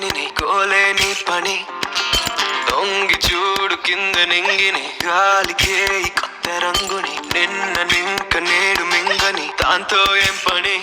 లేని కోలేని పని తొంగి చూడు కింద నింగిని గాలికే ఈ కొత్త రంగుని నిన్న నింక నేడు మింగని దాంతో ఏం పని